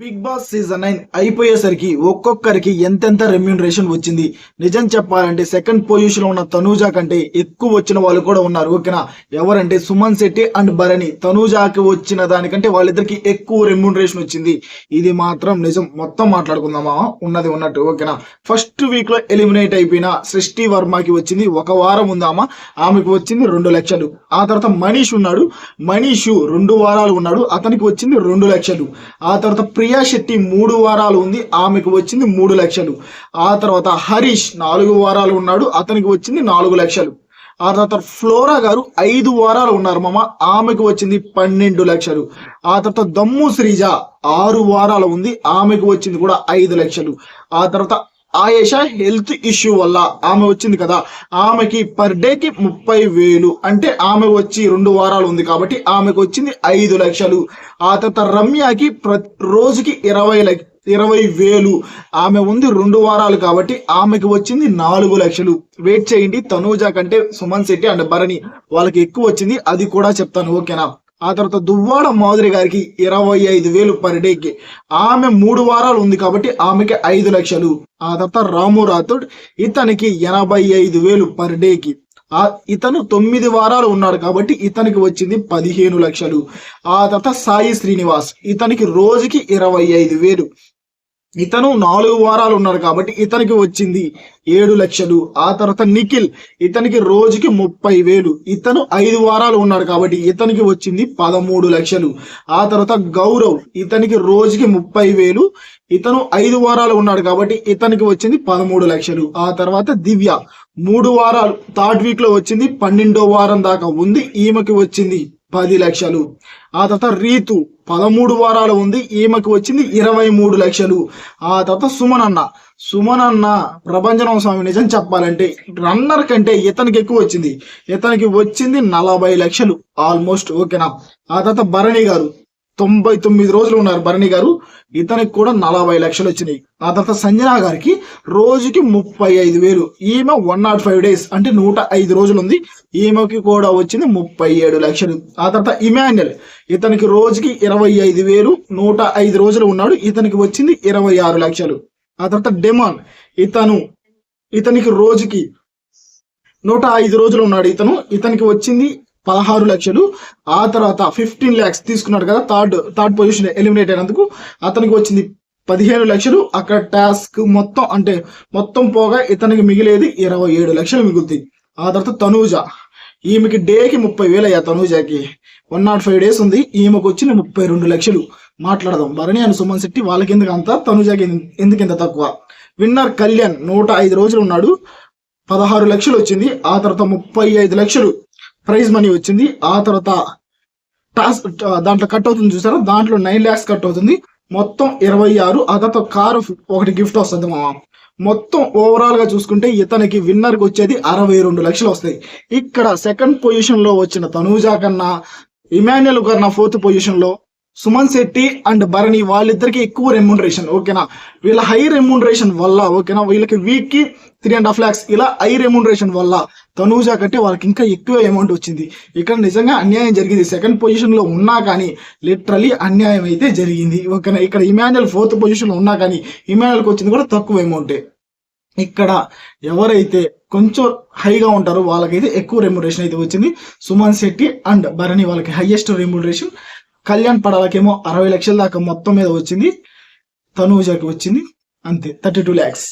Big boss season 9 అయిపోయేసరికి ఒక్కొక్కరికి ఎంతెంత రెమ్యూనరేషన్ వచ్చింది. నిజం చెప్పాలంటే సెకండ్ పొజిషన్ లో ఉన్న తనూజా కంటే ఎక్కువ వచ్చిన వాళ్ళు కూడా ఉన్నారు. ఓకేనా, ఎవరంటే సుమన్ శెట్టి అండ్ భరణి. తనూజాకి వచ్చిన దానికంటే వాళ్ళిద్దరికి ఎక్కువ రెమ్యూనరేషన్ వచ్చింది. ఇది మాత్రం నిజం. మొత్తం మాట్లాడుకుందామా ఉన్నది ఉన్నట్టు. ఓకేనా, ఫస్ట్ వీక్ లో ఎలిమినేట్ అయిపోయిన సృష్టి వర్మకి వచ్చింది, ఒక వారం ఉందామా ఆమెకు వచ్చింది 2 లక్షలు. ఆ తర్వాత మనీష్ ఉన్నాడు, మనీష్ 2 వారాలు ఉన్నాడు, అతనికి వచ్చింది 2 లక్షలు. ఆ తర్వాత ప్రియా శెట్టి 3 వారాలు ఉంది, ఆమెకు వచ్చింది 3 లక్షలు. ఆ తర్వాత హరీష్ 4 వారాలు ఉన్నాడు, అతనికి వచ్చింది 4 లక్షలు. ఆ తర్వాత ఫ్లోరా గారు 5 వారాలు ఉన్నారు మామ, ఆమెకు వచ్చింది 12 లక్షలు. ఆ తర్వాత దమ్ము శ్రీజ 6 వారాలు ఉంది, ఆమెకు వచ్చింది కూడా 5 లక్షలు. ఆ తర్వాత ఆయేషా హెల్త్ ఇష్యూ వల్ల ఆమె వచ్చింది కదా, ఆమెకి పర్ డేకి 30,000, అంటే ఆమె వచ్చి 2 వారాలు ఉంది కాబట్టి ఆమెకు వచ్చింది 5 లక్షలు. ఆ తర్వాత రమ్యకి రోజుకి 20,000, ఆమె ఉంది 2 వారాలు కాబట్టి ఆమెకు వచ్చింది 4 లక్షలు. వెయిట్ చేయండి, తనూజా కంటే సుమన్ శెట్టి అండ్ భరణి వాళ్ళకి ఎక్కువ వచ్చింది, అది కూడా చెప్తాను. ఓకేనా. ఆ తర్వాత దువ్వాడ మాధురి గారికి 25,000 పర్ డేకి, ఆమె 3 వారాలు ఉంది కాబట్టి ఆమెకి 5 లక్షలు. ఆ తర్వాత రాము రాథోడ్, ఇతనికి 85,000 పర్ డేకి, ఇతను 9 వారాలు ఉన్నాడు కాబట్టి ఇతనికి వచ్చింది 15 లక్షలు. ఆ తర్వాత సాయి శ్రీనివాస్, ఇతనికి రోజుకి 25,000, ఇతను 4 వారాలు ఉన్నాడు కాబట్టి ఇతనికి వచ్చింది 7 లక్షలు. ఆ తర్వాత నిఖిల్, ఇతనికి రోజుకి 30,000, ఇతను 5 వారాలు ఉన్నాడు కాబట్టి ఇతనికి వచ్చింది 13 లక్షలు. ఆ తర్వాత గౌరవ్, ఇతనికి రోజుకి 30,000, ఇతను 5 వారాలు ఉన్నాడు కాబట్టి ఇతనికి వచ్చింది 13 లక్షలు. ఆ తర్వాత దివ్య 3 వారాలు, థర్డ్ వీక్ లో వచ్చింది, 12వ వారం దాకా ఉంది, ఈమెకి వచ్చింది 10 లక్షలు. ఆ తర్వాత రీతు 13 వారాలు ఉంది, ఈమెకు వచ్చింది 23 లక్షలు. ఆ తర్వాత సుమన్ అన్న ప్రభంజనం స్వామి, నిజం చెప్పాలంటే రన్నర్ కంటే ఇతనికి ఎక్కువ వచ్చింది, ఇతనికి వచ్చింది 40 లక్షలు ఆల్మోస్ట్. ఓకేనా. ఆ తర్వాత భరణి గారు 99 రోజులు ఉన్నారు భరణి గారు, ఇతనికి కూడా 40 లక్షలు వచ్చినాయి. ఆ తర్వాత సంజన గారికి రోజుకి 35,000, ఈమె 105 డేస్ అంటే 105 రోజులు ఉంది, ఈమెకి కూడా వచ్చింది 37 లక్షలు. ఆ తర్వాత ఇమాన్యుల్, ఇతనికి రోజుకి 25,000, 105 రోజులు ఉన్నాడు, ఇతనికి వచ్చింది 26 లక్షలు. ఆ తర్వాత డెమాన్, ఇతనికి రోజుకి 105 రోజులు ఉన్నాడు, ఇతనికి వచ్చింది 16 లక్షలు. ఆ తర్వాత 15 lakhs తీసుకున్నాడు కదా, థర్డ్ పొజిషన్ ఎలిమినేట్ అయినందుకు, అతనికి వచ్చింది 15 లక్షలు. అక్కడ టాస్క్ మొత్తం అంటే మొత్తం పోగా ఇతనికి మిగిలేది 27 లక్షలు మిగులుతుంది. ఆ తర్వాత తనూజ, ఈమెకి డేకి 30,000 అయ్యా. తనూజాకి 105 డేస్ ఉంది, ఈమెకు వచ్చిన 32 లక్షలు. మాట్లాడదాం, భరణి అని సుమన్ శెట్టి వాళ్ళకి ఎందుకు అంత, తనూజాకి ఎందుకు ఇంత తక్కువ. విన్నర్ కళ్యాణ్ 105 రోజులు ఉన్నాడు, 16 లక్షలు వచ్చింది. ఆ తర్వాత 35 లక్షలు ప్రైజ్ మనీ వచ్చింది. ఆ తర్వాత దాంట్లో కట్ అవుతుంది చూసారా, దాంట్లో 9 lakhs కట్ అవుతుంది, మొత్తం 26. ఆ తర్వాత కారు ఒకటి గిఫ్ట్ వస్తుంది మామ. మొత్తం ఓవరాల్ గా చూసుకుంటే ఇతనికి విన్నర్ కి వచ్చేది 62 లక్షలు వస్తాయి. ఇక్కడ సెకండ్ పొజిషన్ లో వచ్చిన తనూజా కన్నా, ఇమాన్యుల్ కన్నా 4th పొజిషన్ లో సుమన్ శెట్టి అండ్ భరణి వాళ్ళిద్దరికి ఎక్కువ రెమ్యూనరేషన్. ఓకేనా, వీళ్ళ హై రెమ్యూనరేషన్ వల్ల, ఓకేనా, వీళ్ళకి వీక్ కి 3.5 lakhs ఇలా హై రెమ్యూనరేషన్ వల్ల తనూజా కంటే వాళ్ళకి ఇంకా ఎక్కువ అమౌంట్ వచ్చింది. ఇక్కడ నిజంగా అన్యాయం జరిగింది. సెకండ్ పొజిషన్ లో ఉన్నా కానీ లిటరలీ అన్యాయం అయితే జరిగింది. ఓకేనా, ఇక్కడ ఇమాన్యుల్ 4th పొజిషన్ లో ఉన్నా కానీ ఇమాన్యుల్కి వచ్చింది కూడా తక్కువ అమౌంటే. ఇక్కడ ఎవరైతే కొంచెం హైగా ఉంటారో వాళ్ళకైతే ఎక్కువ రెమ్యూనరేషన్ అయితే వచ్చింది. సుమన్ శెట్టి అండ్ భరణి వాళ్ళకి హైయెస్ట్ రెమ్యూనరేషన్. కళ్యాణ్ పడాలకేమో 60 లక్షల దాకా మొత్తం మీద వచ్చింది, తనూజాకి వచ్చింది అంతే 32 lakhs.